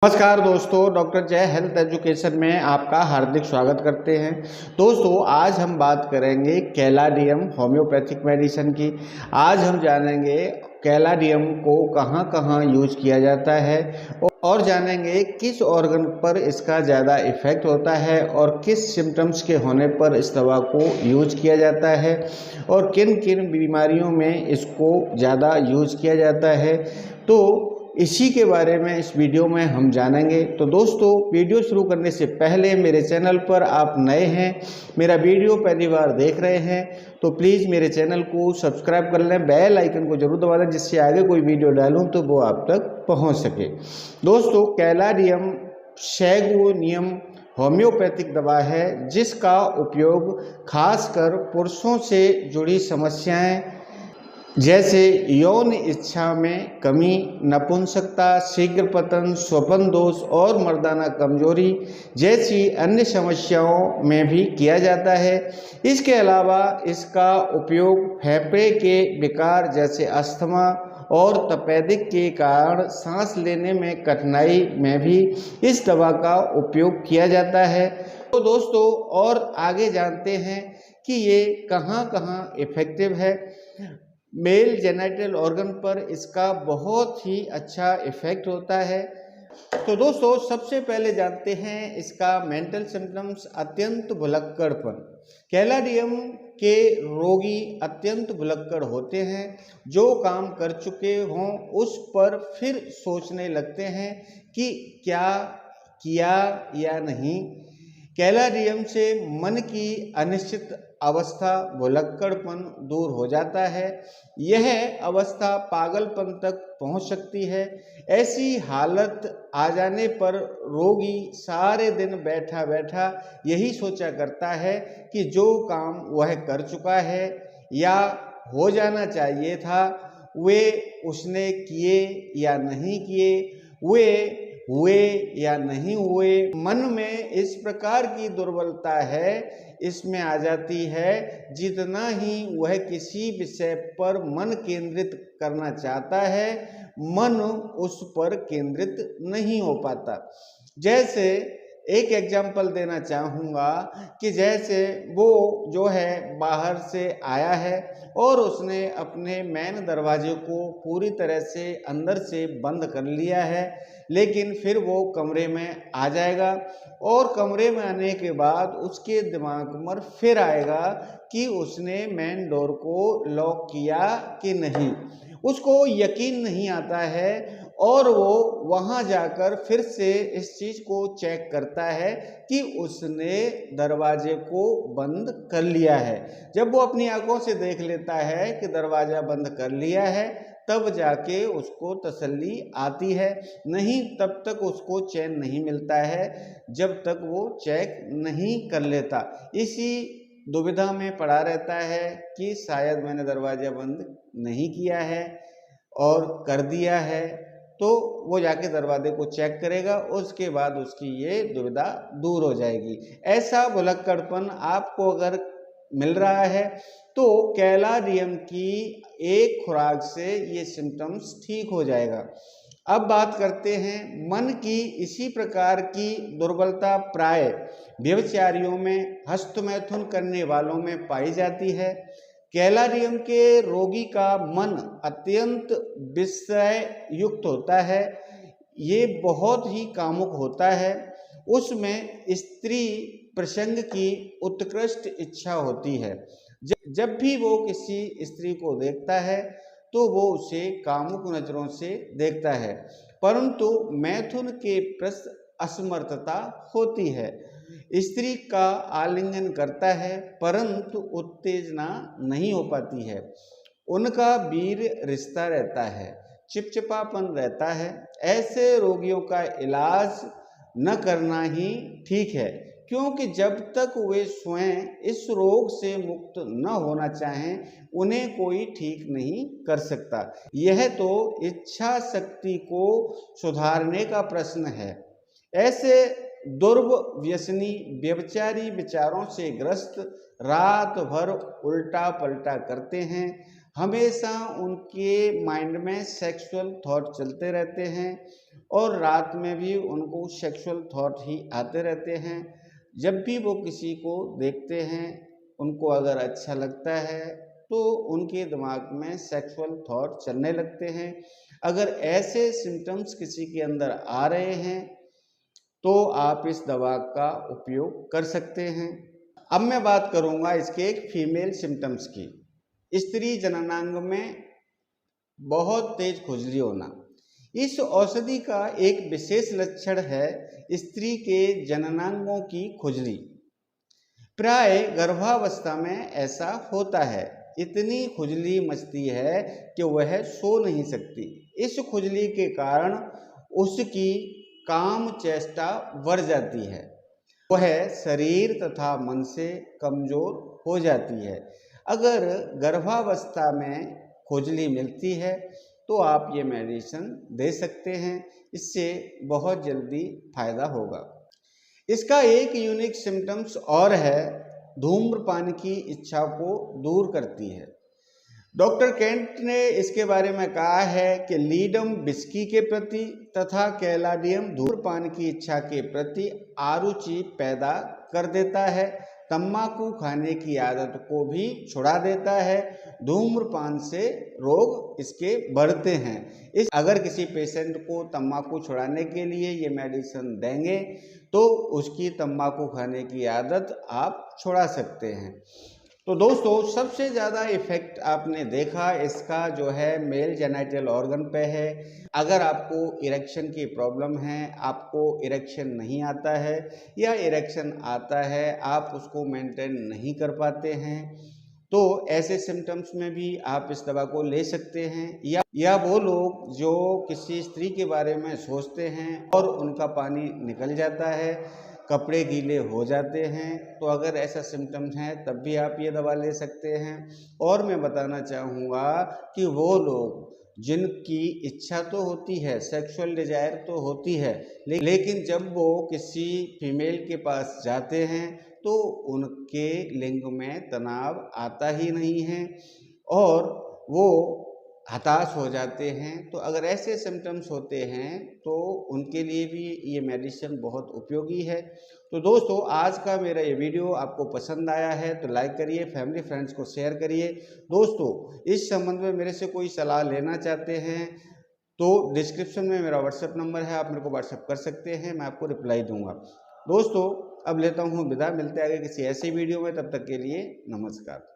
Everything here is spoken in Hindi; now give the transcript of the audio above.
नमस्कार दोस्तों, डॉक्टर जय हेल्थ एजुकेशन में आपका हार्दिक स्वागत करते हैं। दोस्तों, आज हम बात करेंगे कैलाडियम होम्योपैथिक मेडिसिन की। आज हम जानेंगे कैलाडियम को कहां कहां यूज किया जाता है और जानेंगे किस ऑर्गन पर इसका ज़्यादा इफेक्ट होता है और किस सिम्टम्स के होने पर इस दवा को यूज किया जाता है और किन किन बीमारियों में इसको ज़्यादा यूज किया जाता है। तो इसी के बारे में इस वीडियो में हम जानेंगे। तो दोस्तों, वीडियो शुरू करने से पहले मेरे चैनल पर आप नए हैं, मेरा वीडियो पहली बार देख रहे हैं, तो प्लीज़ मेरे चैनल को सब्सक्राइब कर लें, बेल आइकन को जरूर दबा दें, जिससे आगे कोई वीडियो डालूं तो वो आप तक पहुंच सके। दोस्तों, कैलाडियम सैगुनियम होम्योपैथिक दवा है जिसका उपयोग खासकर पुरुषों से जुड़ी समस्याएं जैसे यौन इच्छा में कमी, नपुंसकता, शीघ्र पतन, स्वपन दोष और मर्दाना कमजोरी जैसी अन्य समस्याओं में भी किया जाता है। इसके अलावा इसका उपयोग फेफड़े के विकार जैसे अस्थमा और तपेदिक के कारण सांस लेने में कठिनाई में भी इस दवा का उपयोग किया जाता है। तो दोस्तों, और आगे जानते हैं कि ये कहाँ कहाँ इफेक्टिव है। मेल जेनिटल ऑर्गन पर इसका बहुत ही अच्छा इफेक्ट होता है। तो दोस्तों, सबसे पहले जानते हैं इसका मेंटल सिम्टम्स। अत्यंत भुलक्कड़पन। कैलाडियम के रोगी अत्यंत भुलक्कड़ होते हैं, जो काम कर चुके हों उस पर फिर सोचने लगते हैं कि क्या किया या नहीं। कैलाडियम से मन की अनिश्चित अवस्था, भुलक्कड़पन दूर हो जाता है। यह अवस्था पागलपन तक पहुंच सकती है। ऐसी हालत आ जाने पर रोगी सारे दिन बैठा बैठा यही सोचा करता है कि जो काम वह कर चुका है या हो जाना चाहिए था, वे उसने किए या नहीं किए, वे हुए या नहीं हुए। मन में इस प्रकार की दुर्बलता है, इसमें आ जाती है। जितना ही वह किसी विषय पर मन केंद्रित करना चाहता है, मन उस पर केंद्रित नहीं हो पाता। जैसे एक एग्जाम्पल देना चाहूँगा कि जैसे वो जो है बाहर से आया है और उसने अपने मेन दरवाजे को पूरी तरह से अंदर से बंद कर लिया है, लेकिन फिर वो कमरे में आ जाएगा और कमरे में आने के बाद उसके दिमाग में फिर आएगा कि उसने मेन डोर को लॉक किया कि नहीं। उसको यकीन नहीं आता है और वो वहाँ जाकर फिर से इस चीज़ को चेक करता है कि उसने दरवाजे को बंद कर लिया है। जब वो अपनी आंखों से देख लेता है कि दरवाज़ा बंद कर लिया है, तब जाके उसको तसल्ली आती है। नहीं, तब तक उसको चैन नहीं मिलता है जब तक वो चेक नहीं कर लेता। इसी दुविधा में पड़ा रहता है कि शायद मैंने दरवाज़ा बंद नहीं किया है और कर दिया है। तो वो जाके दरवाजे को चेक करेगा, उसके बाद उसकी ये दुविधा दूर हो जाएगी। ऐसा भुलक्कड़पन आपको अगर मिल रहा है तो कैलाडियम की एक खुराक से ये सिम्टम्स ठीक हो जाएगा। अब बात करते हैं मन की। इसी प्रकार की दुर्बलता प्राय व्यभिचारियों में, हस्तमैथुन करने वालों में पाई जाती है। कैलाडियम के रोगी का मन अत्यंत विषय युक्त होता है। ये बहुत ही कामुक होता है। उसमें स्त्री प्रसंग की उत्कृष्ट इच्छा होती है। जब भी वो किसी स्त्री को देखता है तो वो उसे कामुक नजरों से देखता है, परंतु मैथुन के प्रति असमर्थता होती है। स्त्री का आलिंगन करता है परंतु उत्तेजना नहीं हो पाती है। उनका वीर रिश्ता रहता है, चिपचिपापन रहता है। ऐसे रोगियों का इलाज न करना ही ठीक है, क्योंकि जब तक वे स्वयं इस रोग से मुक्त न होना चाहें, उन्हें कोई ठीक नहीं कर सकता। यह तो इच्छा शक्ति को सुधारने का प्रश्न है। ऐसे दुर्व्यसनी व्यभिचारी विचारों से ग्रस्त रात भर उल्टा पलटा करते हैं, हमेशा उनके माइंड में सेक्सुअल थॉट चलते रहते हैं और रात में भी उनको सेक्सुअल थॉट ही आते रहते हैं। जब भी वो किसी को देखते हैं, उनको अगर अच्छा लगता है तो उनके दिमाग में सेक्सुअल थॉट चलने लगते हैं। अगर ऐसे सिम्टम्स किसी के अंदर आ रहे हैं तो आप इस दवा का उपयोग कर सकते हैं। अब मैं बात करूंगा इसके एक फीमेल सिम्टम्स की। स्त्री जननांग में बहुत तेज खुजली होना। इस औषधि का एक विशेष लक्षण है स्त्री के जननांगों की खुजली। प्राय गर्भावस्था में ऐसा होता है। इतनी खुजली मचती है कि वह सो नहीं सकती। इस खुजली के कारण उसकी काम चेष्टा बढ़ जाती है। वह शरीर तथा मन से कमजोर हो जाती है। अगर गर्भावस्था में खुजली मिलती है तो आप ये मेडिसिन दे सकते हैं, इससे बहुत जल्दी फायदा होगा। इसका एक यूनिक सिम्टम्स और है, धूम्रपान की इच्छा को दूर करती है। डॉक्टर केंट ने इसके बारे में कहा है कि लीडम विस्की के प्रति तथा कैलाडियम धूम्रपान की इच्छा के प्रति आरुचि पैदा कर देता है। तम्बाकू खाने की आदत को भी छुड़ा देता है। धूम्रपान से रोग इसके बढ़ते हैं। अगर किसी पेशेंट को तम्बाकू छुड़ाने के लिए ये मेडिसिन देंगे तो उसकी तम्बाकू खाने की आदत आप छुड़ा सकते हैं। तो दोस्तों, सबसे ज़्यादा इफेक्ट आपने देखा इसका जो है मेल जेनिटल ऑर्गन पे है। अगर आपको इरेक्शन की प्रॉब्लम है, आपको इरेक्शन नहीं आता है या इरेक्शन आता है आप उसको मेंटेन नहीं कर पाते हैं, तो ऐसे सिम्टम्स में भी आप इस दवा को ले सकते हैं। या वो लोग जो किसी स्त्री के बारे में सोचते हैं और उनका पानी निकल जाता है, कपड़े गीले हो जाते हैं, तो अगर ऐसा सिम्टम्स है तब भी आप ये दवा ले सकते हैं। और मैं बताना चाहूँगा कि वो लोग जिनकी इच्छा तो होती है, सेक्सुअल डिजायर तो होती है, लेकिन जब वो किसी फीमेल के पास जाते हैं तो उनके लिंग में तनाव आता ही नहीं है और वो हताश हो जाते हैं। तो अगर ऐसे सिम्टम्स होते हैं तो उनके लिए भी ये मेडिसिन बहुत उपयोगी है। तो दोस्तों, आज का मेरा ये वीडियो आपको पसंद आया है तो लाइक करिए, फैमिली फ्रेंड्स को शेयर करिए। दोस्तों, इस संबंध में मेरे से कोई सलाह लेना चाहते हैं तो डिस्क्रिप्शन में मेरा व्हाट्सएप नंबर है, आप मेरे को व्हाट्सएप कर सकते हैं, मैं आपको रिप्लाई दूंगा। दोस्तों, अब लेता हूँ विदा, मिलते आगे किसी ऐसी वीडियो में, तब तक के लिए नमस्कार।